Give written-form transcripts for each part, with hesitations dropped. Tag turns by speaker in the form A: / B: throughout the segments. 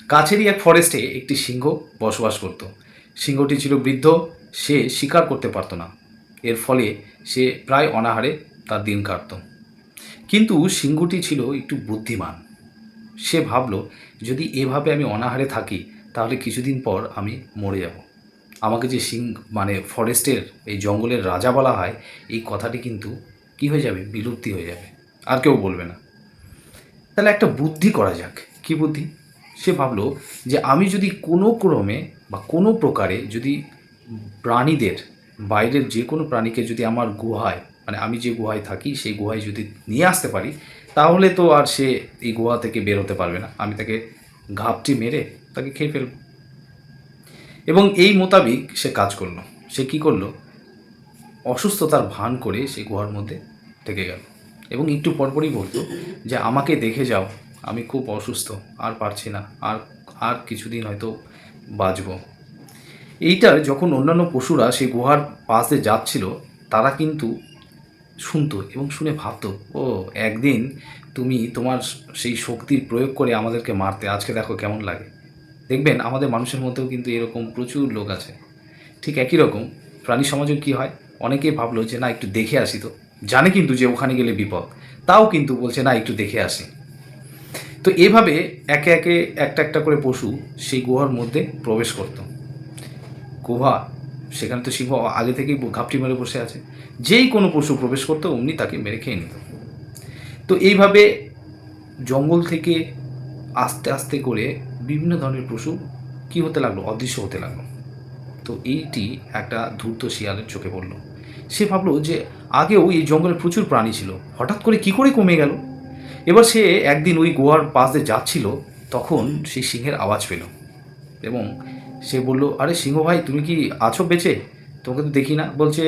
A: কাছেরই এক ফরেস্টে একটি সিংহ বসবাস করত। সিংহটি ছিল বৃদ্ধ, সে শিকার করতে পারত না। এর ফলে সে প্রায় অনাহারে তার দিন কাটত। কিন্তু সিংহটি ছিল একটু বুদ্ধিমান। সে ভাবল, যদি এভাবে আমি অনাহারে থাকি তাহলে কিছুদিন পর আমি মরে যাব। আমাকে যে ফরেস্টের এই জঙ্গলের রাজা বলা হয়, এই কথাটি কিন্তু কী হয়ে যাবে, বিলুপ্তি হয়ে যাবে, আর কেউ বলবে না। তাহলে একটা বুদ্ধি করা যাক। কী বুদ্ধি? সে ভাবলো যে আমি যদি কোনো ক্রমে বা কোনো প্রকারে যদি প্রাণীদের, বাইরের যে কোনো প্রাণীকে যদি আমার গুহায়, আমি যে গুহায় থাকি সেই গুহায় যদি নিয়ে আসতে পারি, তাহলে তো আর সে এই গুহা থেকে বের হতে পারবে না। আমি তাকে ঘাপটি মেরে তাকে খেয়ে ফেলব। এবং এই মোতাবিক সে কাজ করলো। সে কী করলো? অসুস্থতার ভান করে সে গুহার মধ্যে থেকে গেল এবং একটু পরপরই বলতো যে আমাকে দেখে যাও, আমি খুব অসুস্থ, আর পারছি না, আর আর কিছুদিন হয়তো বাঁচব। এইটার যখন অন্যান্য পশুরা সেই গুহার পাশে যাচ্ছিল, তারা কিন্তু শুনতো এবং শুনে ভাবতো, ও একদিন তুমি তোমার সেই শক্তির প্রয়োগ করে আমাদেরকে মারতে, আজকে দেখো কেমন লাগে। দেখবেন আমাদের মানুষের মধ্যেও কিন্তু এরকম প্রচুর লোক আছে। ঠিক একই রকম প্রাণী সমাজেও কী হয়, অনেকেই ভাবলো যে না একটু দেখে আসি, তো জানে কিন্তু যে ওখানে গেলে বিপদ, তাও কিন্তু বলছে না একটু দেখে আসি। তো এভাবে একে একে একটা একটা করে পশু সেই গুহার মধ্যে প্রবেশ করত। গুহা, সেখানে তো সিংহ আগে থেকেই ঘাপটি মেরে বসে আছে, যেই কোনো পশু প্রবেশ করতো অমনি তাকে মেরে খেয়ে নিত। তো এইভাবে জঙ্গল থেকে আস্তে আস্তে করে বিভিন্ন ধরনের পশু কী হতে লাগলো, অদৃশ্য হতে লাগলো। তো এইটি একটা ধূর্ত শিয়ালের চোখে পড়ল। সে ভাবলো যে আগেও এই জঙ্গলে প্রচুর প্রাণী ছিল, হঠাৎ করে কী করে কমে গেল। এবার সে একদিন ওই গুহার পাশ দিয়ে যাচ্ছিল, তখন সেই সিংহের আওয়াজ পেল এবং সে বলল, আরে সিংহ ভাই, তুমি কি আছো বেঁচে? তোমাকে তো দেখি না। বলছে,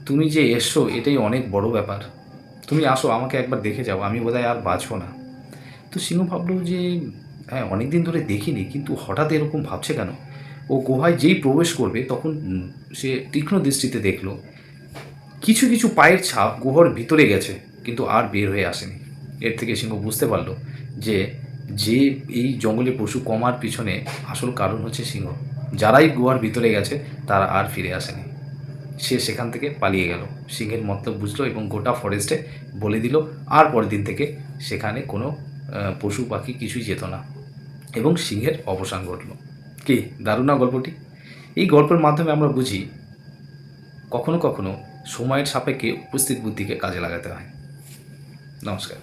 A: তুমি যে এসছো এটাই অনেক বড় ব্যাপার, তুমি আসো, আমাকে একবার দেখে যাও, আমি বোধহয় আর বাঁচবো না। তো সিংহ ভাবলো যে হ্যাঁ, অনেক দিন ধরে দেখিনি, কিন্তু হঠাৎ এরকম ভাবছে কেন। ও গুহায় যেই প্রবেশ করবে তখন সে তীক্ষ্ণ দৃষ্টিতে দেখলো কিছু কিছু পায়ের ছাপ গুহার ভিতরে গেছে, কিন্তু আর বের হয়ে আসেনি। এর থেকে সিংহ বুঝতে পারলো যে যে এই জঙ্গলে পশু কমার পিছনে আসল কারণ হচ্ছে সিংহ। যারাই গুহার ভিতরে গেছে তারা আর ফিরে আসেনি। সে সেখান থেকে পালিয়ে গেল, সিংহের মতলব বুঝলো এবং গোটা ফরেস্টে বলে দিল, আর পরের দিন থেকে সেখানে কোনো পশু পাখি কিছুই যেত না এবং সিংহের অবসান ঘটল। কি দারুণ না গল্পটি? এই গল্পের মাধ্যমে আমরা বুঝি কখনো কখনো সময়ের সাপেক্ষে উপস্থিত বুদ্ধিকে কাজে লাগাতে হয়। নমস্কার।